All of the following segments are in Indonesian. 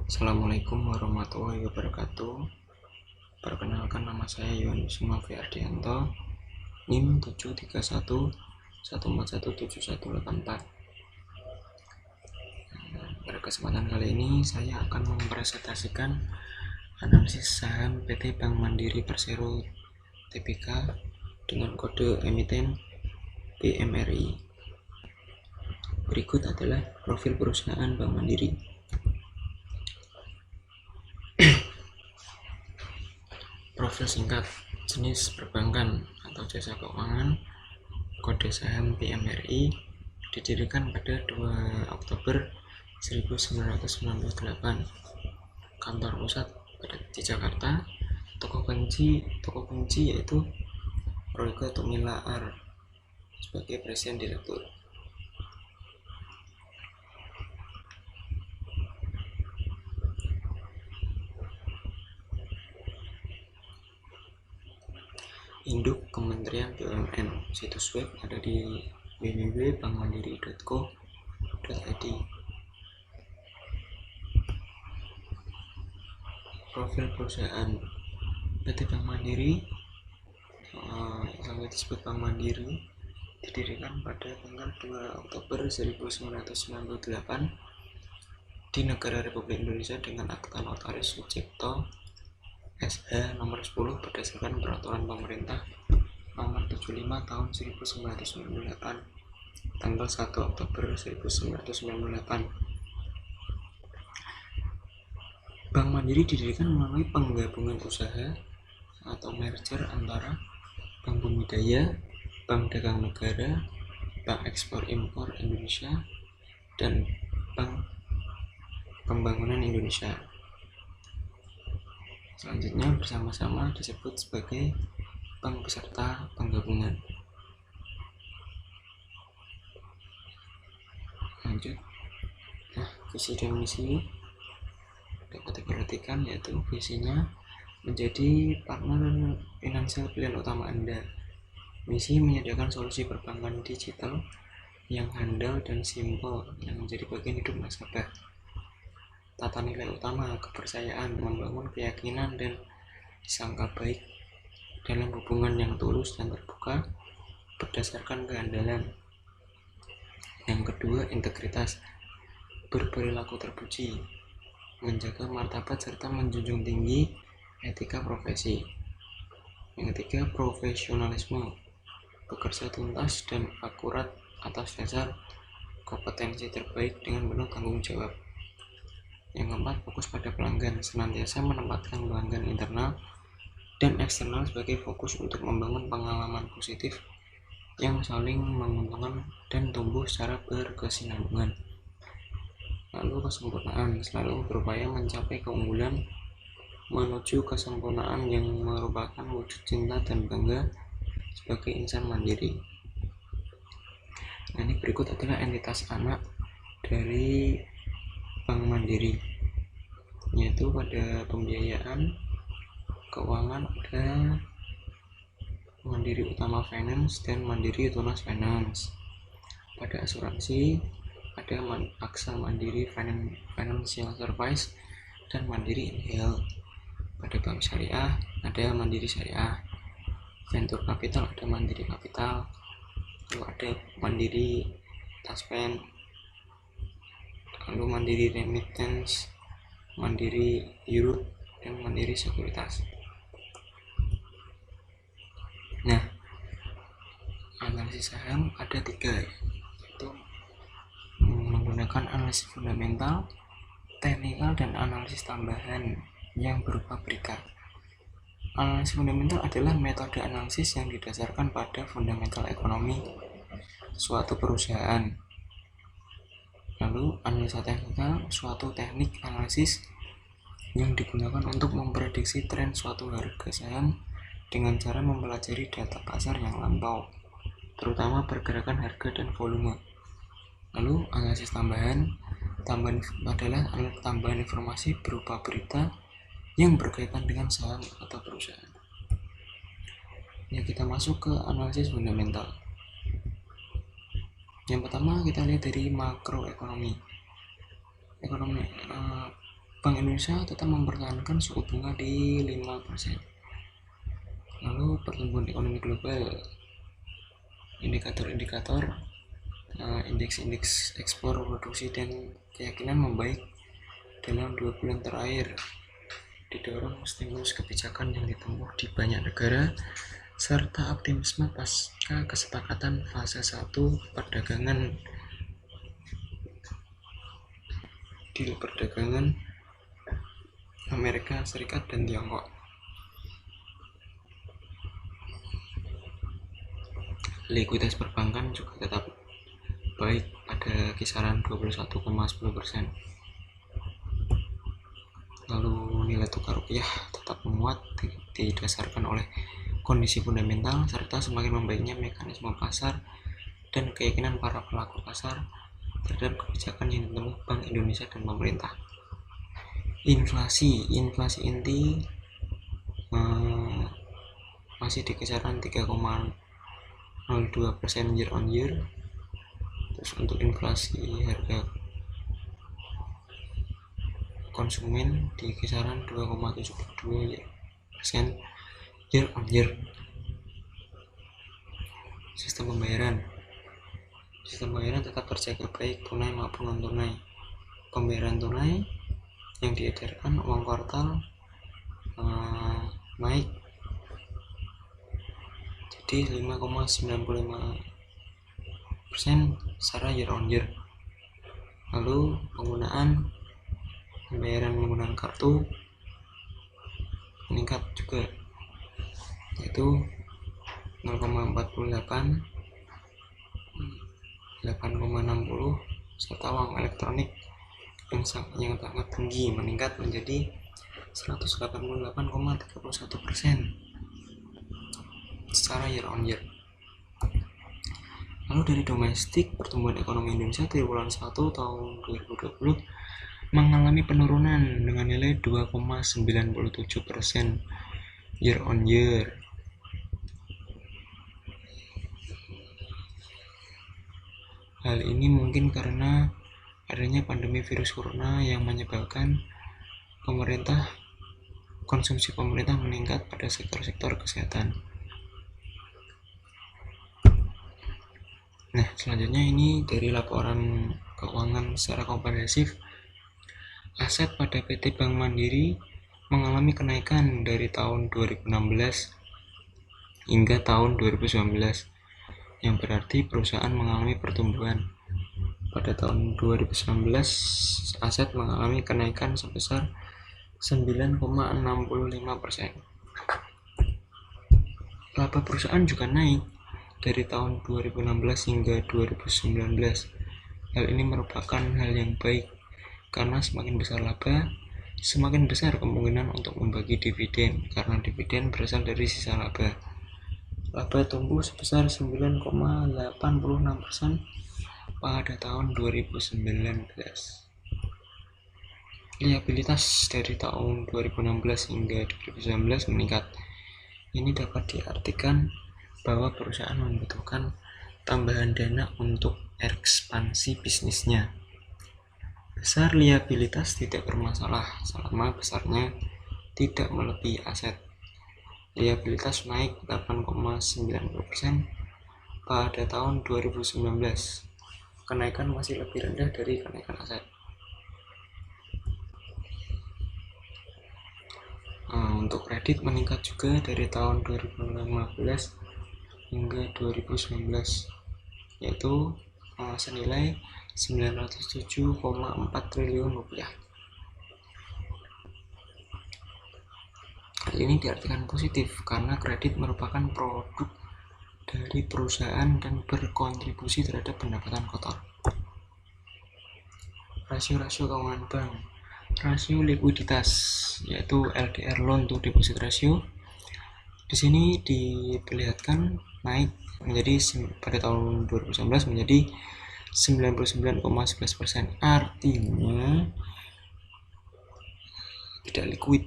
Assalamualaikum warahmatullahi wabarakatuh. Perkenalkan, nama saya Yohanes Sumafi Ardianto, NIM 73114171184. Pada kesempatan kali ini saya akan mempresentasikan analisis saham PT Bank Mandiri Persero Tbk dengan kode emiten BMRI. Berikut adalah profil perusahaan Bank Mandiri. Profil singkat: jenis perbankan atau jasa keuangan, kode saham BMRI, didirikan pada 2 Oktober 1998, kantor pusat di Jakarta, tokoh kunci yaitu Royke Tumilaar sebagai presiden direktur. Induk Kementerian BUMN. Situs web ada di www.bankmandiri.co.id. Profil perusahaan PT Bank Mandiri yang disebut Bank Mandiri didirikan pada tanggal 2 Oktober 1998 di negara Republik Indonesia dengan akta notaris Sucipto SH nomor 10 berdasarkan peraturan pemerintah nomor 75 tahun 1998 tanggal 1 Oktober 1998. Bank Mandiri didirikan melalui penggabungan usaha atau merger antara Bank Bumidaya, Bank Dagang Negara, Bank Ekspor Impor Indonesia, dan Bank Pembangunan Indonesia. Selanjutnya bersama-sama disebut sebagai bank peserta penggabungan. Lanjut. Visi dan misi dapat diperhatikan, yaitu visinya menjadi partner finansial pilihan utama Anda. Misi menyediakan solusi perbankan digital yang handal dan simpel yang menjadi bagian hidup nasabah. Tata nilai utama: kepercayaan, membangun keyakinan dan sangka baik dalam hubungan yang tulus dan terbuka berdasarkan kehandalan. Yang kedua, integritas, berperilaku terpuji, menjaga martabat serta menjunjung tinggi etika profesi. Yang ketiga, profesionalisme, bekerja tuntas dan akurat atas dasar kompetensi terbaik dengan penuh tanggung jawab. Yang keempat, fokus pada pelanggan, senantiasa menempatkan pelanggan internal dan eksternal sebagai fokus untuk membangun pengalaman positif yang saling menguntungkan dan tumbuh secara berkesinambungan. Lalu kesempurnaan, selalu berupaya mencapai keunggulan menuju kesempurnaan yang merupakan wujud cinta dan bangga sebagai insan mandiri. Nah, ini berikut adalah entitas anak dari Bank Mandiri, yaitu pada pembiayaan keuangan ada Mandiri Utama Finance dan Mandiri Tunas Finance. Pada asuransi ada Aksa Mandiri Financial Service dan Mandiri Health. Pada bank syariah ada Mandiri Syariah. Venture Capital ada Mandiri Capital. Lalu ada Mandiri Taspen, lalu Mandiri Remittance, Mandiri Europe, dan Mandiri Sekuritas. Nah, analisis saham ada 3, yaitu menggunakan analisis fundamental, teknikal, dan analisis tambahan yang berupa berita. Analisis fundamental adalah metode analisis yang didasarkan pada fundamental ekonomi suatu perusahaan. Lalu analisa teknikal, suatu teknik analisis yang digunakan untuk memprediksi tren suatu harga saham dengan cara mempelajari data pasar yang lampau, terutama pergerakan harga dan volume. Lalu analisis tambahan adalah tambahan informasi berupa berita yang berkaitan dengan saham atau perusahaan. Ya, kita masuk ke analisis fundamental. Yang pertama kita lihat dari makroekonomi. Bank Indonesia tetap mempertahankan suku bunga di 5%. Lalu pertumbuhan ekonomi global, indikator-indikator indeks ekspor, produksi, dan keyakinan membaik dalam 2 bulan terakhir, didorong stimulus kebijakan yang ditempuh di banyak negara serta optimisme pasca kesepakatan fase 1 perdagangan deal perdagangan Amerika Serikat dan Tiongkok. Likuiditas perbankan juga tetap baik pada kisaran 21,10%. Lalu nilai tukar rupiah tetap menguat didasarkan oleh kondisi fundamental serta semakin membaiknya mekanisme pasar dan keyakinan para pelaku pasar terhadap kebijakan yang ditempuh Bank Indonesia dan pemerintah. Inflasi inti masih di kisaran 3,02% year on year. Terus untuk inflasi harga konsumen di kisaran 2,72% year on year. Sistem pembayaran tetap terjaga baik tunai maupun non tunai. Pembayaran tunai yang diedarkan uang kuartal naik jadi 5,95% secara year on year. Lalu penggunaan pembayaran menggunakan kartu meningkat juga, yaitu 0,48, 8,60 serta uang elektronik yang sangat tinggi meningkat menjadi 188,31% secara year on year. Lalu dari domestik, pertumbuhan ekonomi Indonesia di bulan 1 tahun 2020 mengalami penurunan dengan nilai 2,97% year on year. Hal ini mungkin karena adanya pandemi virus corona yang menyebabkan konsumsi pemerintah meningkat pada sektor-sektor kesehatan. Nah, selanjutnya ini dari laporan keuangan secara komprehensif. Aset pada PT Bank Mandiri mengalami kenaikan dari tahun 2016 hingga tahun 2019, yang berarti perusahaan mengalami pertumbuhan. Pada tahun 2019, aset mengalami kenaikan sebesar 9,65%. Laba perusahaan juga naik dari tahun 2016 hingga 2019. Hal ini merupakan hal yang baik karena semakin besar laba, semakin besar kemungkinan untuk membagi dividen karena dividen berasal dari sisa laba. Laba tumbuh sebesar 9,86% pada tahun 2019. Liabilitas dari tahun 2016 hingga 2019 meningkat. Ini dapat diartikan bahwa perusahaan membutuhkan tambahan dana untuk ekspansi bisnisnya. Besar liabilitas tidak bermasalah selama besarnya tidak melebihi aset. Liabilitas naik 8,90% pada tahun 2019. Kenaikan masih lebih rendah dari kenaikan aset. Untuk kredit meningkat juga dari tahun 2015 hingga 2019, yaitu senilai 907,4 triliun rupiah. Hal ini diartikan positif karena kredit merupakan produk dari perusahaan dan berkontribusi terhadap pendapatan kotor. Rasio-rasio keuangan bank. Rasio likuiditas yaitu LDR, loan to deposit ratio, di sini diperlihatkan naik menjadi pada tahun 2019 menjadi 99,11%. Artinya tidak likuid.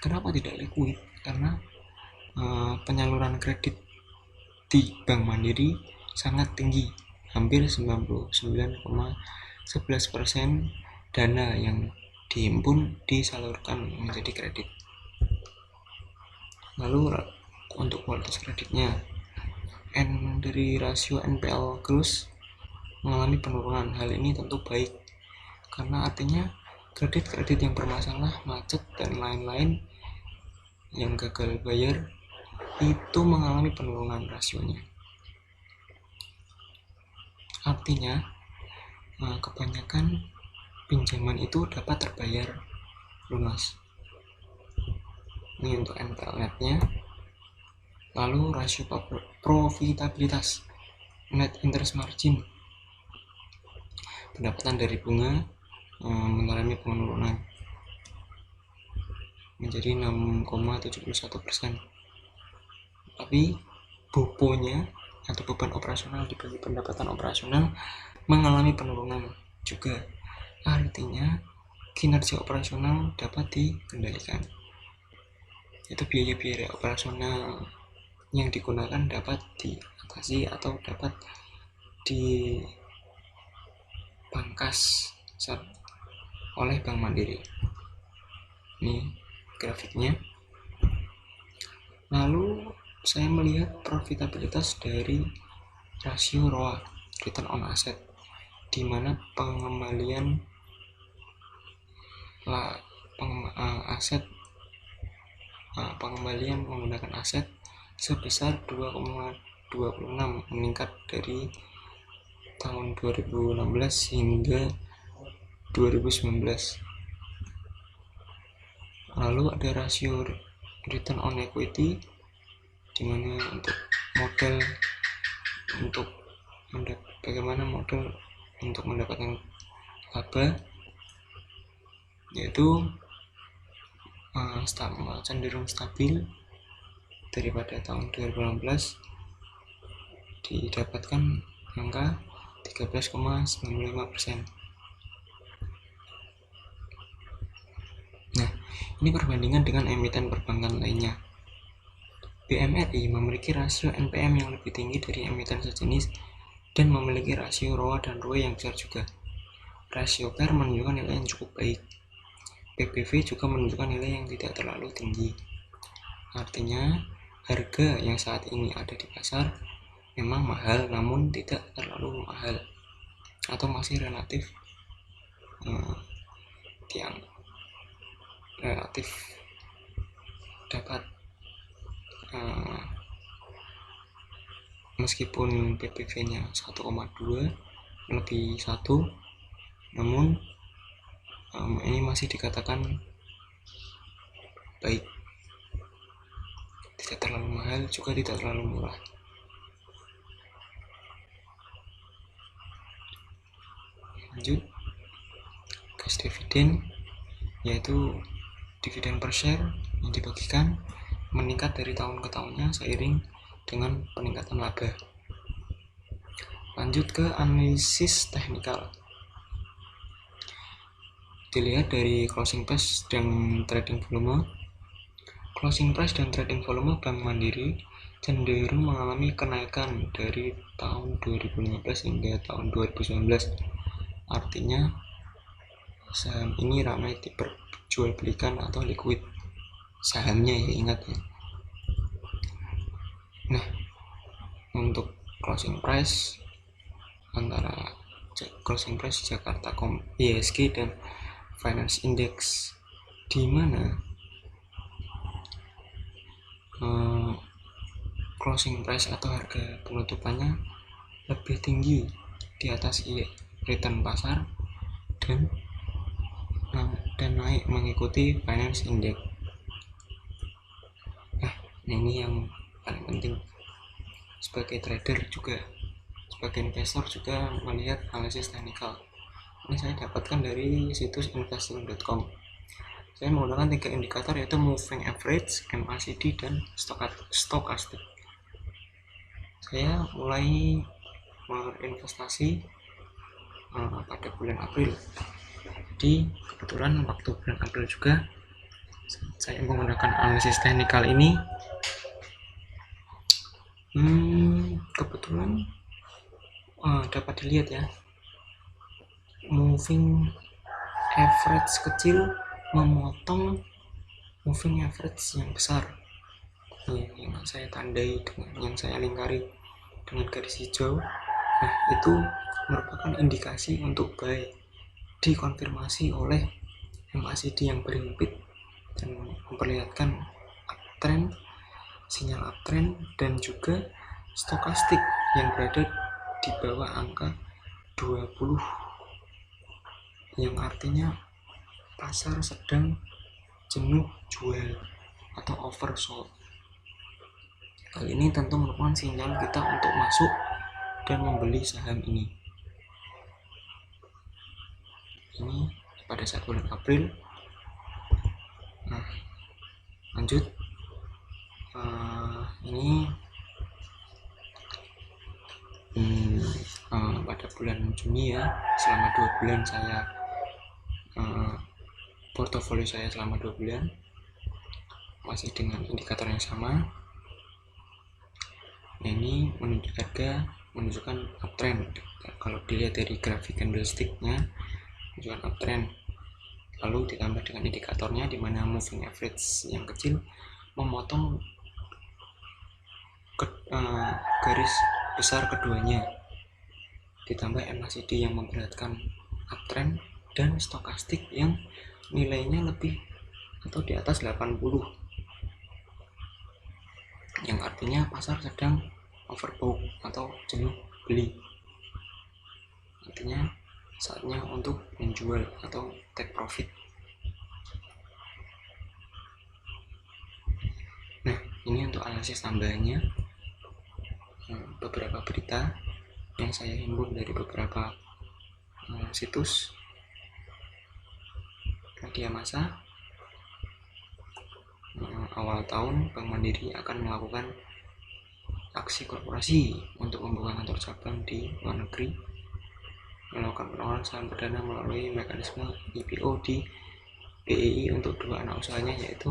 Kenapa tidak likuid? Karena penyaluran kredit di Bank Mandiri sangat tinggi, hampir 99,11% dana yang dihimpun, disalurkan menjadi kredit. Lalu untuk kualitas kreditnya, dari rasio NPL gross mengalami penurunan. Hal ini tentu baik karena artinya kredit-kredit yang bermasalah, macet dan lain-lain yang gagal bayar itu mengalami penurunan rasionya. Artinya kebanyakan pinjaman itu dapat terbayar lunas. Ini untuk NPL netnya. Lalu rasio profitabilitas, net interest margin, pendapatan dari bunga mengalami penurunan menjadi 6,71%. Tapi BOPO-nya atau beban operasional dibagi pendapatan operasional mengalami penurunan juga. Artinya kinerja operasional dapat dikendalikan. Itu biaya-biaya operasional yang digunakan dapat diatasi atau dapat dipangkas oleh Bank Mandiri. Ini grafiknya. Lalu saya melihat profitabilitas dari rasio ROA, return on asset, di mana pengembalian pengembalian menggunakan aset sebesar 2,26 meningkat dari tahun 2016 hingga 2019. Lalu ada rasio return on equity, di mana untuk modal bagaimana modal untuk mendapatkan laba, yaitu cenderung stabil daripada tahun 2016, didapatkan angka 13,95%. Nah, ini perbandingan dengan emiten perbankan lainnya. BMRI memiliki rasio NPM yang lebih tinggi dari emiten sejenis dan memiliki rasio ROA dan ROE yang besar juga. Rasio PER menunjukkan nilai yang cukup baik. PBV juga menunjukkan nilai yang tidak terlalu tinggi. Artinya, harga yang saat ini ada di pasar memang mahal, namun tidak terlalu mahal, atau masih relatif dapat, meskipun PBV-nya 1,2 lebih 1, namun ini masih dikatakan baik, tidak terlalu mahal juga tidak terlalu murah. Lanjut, cash dividend, yaitu dividen per share yang dibagikan meningkat dari tahun ke tahunnya seiring dengan peningkatan laba. Lanjut ke analisis teknikal. Dilihat dari closing price dan trading volume. Closing price dan trading volume Bank Mandiri cenderung mengalami kenaikan dari tahun 2015 hingga tahun 2019. Artinya saham ini ramai diperjualbelikan atau liquid sahamnya, ya, ingat ya. Nah, untuk closing price antara closing price Jakarta.com IHSG dan Finance Index, di mana closing price atau harga penutupannya lebih tinggi di atas return pasar dan naik mengikuti Finance Index. Nah, ini yang paling penting sebagai trader juga, sebagai investor juga melihat analisis teknikal. Ini saya dapatkan dari situs investing.com. Saya menggunakan 3 indikator, yaitu moving average, MACD, dan stochastic. Saya mulai berinvestasi pada bulan April. Jadi kebetulan waktu bulan April juga saya menggunakan analisis teknikal ini. Kebetulan dapat dilihat ya, moving average kecil memotong moving average yang besar. Yang saya tandai dengan yang saya lingkari dengan garis hijau. Nah, itu merupakan indikasi untuk buy, dikonfirmasi oleh MACD yang berhimpit dan memperlihatkan uptrend, sinyal uptrend, dan juga stokastik yang berada di bawah angka 20, yang artinya pasar sedang jenuh jual atau oversold. Hal ini tentu merupakan sinyal kita untuk masuk dan membeli saham ini. Ini pada saat bulan April. Nah, lanjut. Ini pada bulan Juni ya, selama 2 bulan saya portofolio saya selama 2 bulan masih dengan indikator yang sama. Nah, ini menunjukkan uptrend. Kalau dilihat dari grafik candlestick-nya, menunjukkan uptrend. Lalu ditambah dengan indikatornya di mana moving average yang kecil memotong garis besar keduanya. Ditambah MACD yang memperlihatkan uptrend dan stokastik yang nilainya lebih atau di atas 80, yang artinya pasar sedang overbought atau jenuh beli. Artinya saatnya untuk menjual atau take profit. Nah, ini untuk analisis tambahannya, beberapa berita yang saya himpun dari beberapa situs media massa. Awal tahun Bank Mandiri akan melakukan aksi korporasi untuk membuka kantor cabang di luar negeri, melakukan penawaran saham perdana melalui mekanisme IPO di BEI untuk 2 anak usahanya, yaitu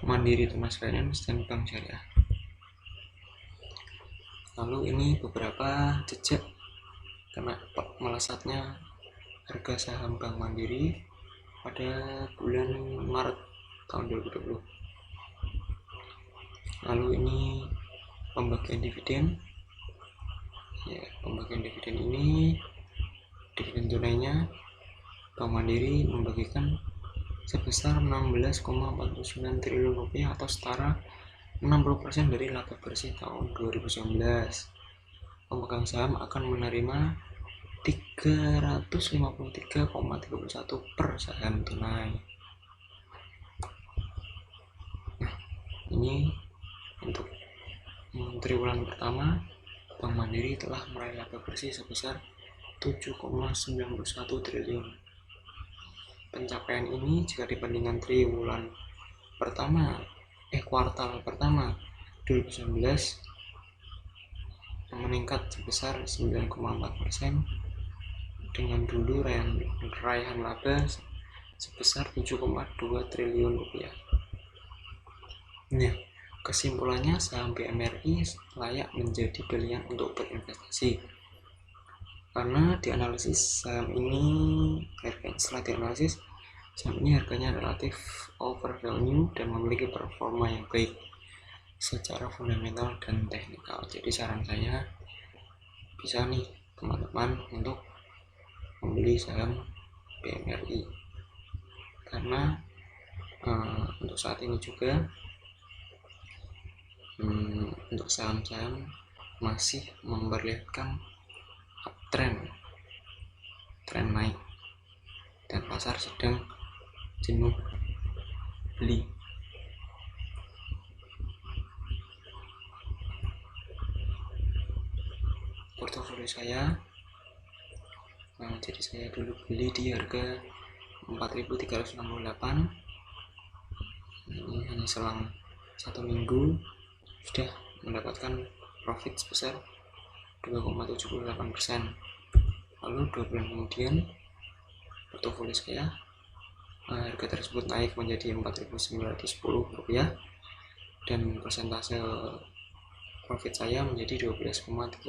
Mandiri Tunas Finance dan Bank Syariah. Lalu ini beberapa jejak karena melesatnya harga saham Bank Mandiri pada bulan Maret tahun 2020. Lalu ini pembagian dividen. Ya, pembagian dividen ini, dividen tunainya Bank Mandiri membagikan sebesar 16,49 triliun rupiah atau setara 60% dari laba bersih tahun 2019. Pemegang saham akan menerima 353,31 per saham tunai. Nah, ini untuk triwulan pertama Bank Mandiri telah meraih laba bersih sebesar 7,91 triliun. Pencapaian ini jika dibandingkan triwulan pertama kuartal pertama 2019 meningkat sebesar 9,4%, dengan dulu raihan laba sebesar 7,2 triliun rupiah. Nah, kesimpulannya saham BMRI layak menjadi pilihan untuk berinvestasi karena dianalisis saham ini harganya relatif overvalue dan memiliki performa yang baik secara fundamental dan teknikal. Jadi saran saya bisa nih teman-teman untuk membeli saham BMRI karena untuk saat ini juga untuk saham-saham masih memperlihatkan uptrend, tren naik, dan pasar sedang jenuh beli. Portofolio saya, jadi saya dulu beli di harga 4.368. Ini hanya selang 1 minggu sudah mendapatkan profit sebesar 2,78%. Lalu 2 bulan kemudian portofolio saya harga tersebut naik menjadi 4.910 rupiah dan persentase profit saya menjadi 12,39%.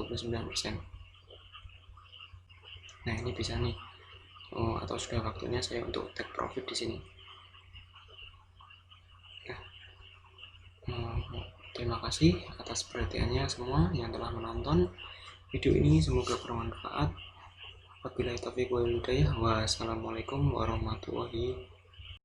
Nah, ini bisa nih atau sudah waktunya saya untuk take profit di sini. Terima kasih atas perhatiannya semua yang telah menonton video ini, semoga bermanfaat. Wabillahi taufiq wal hidayah. Wassalamualaikum warahmatullahi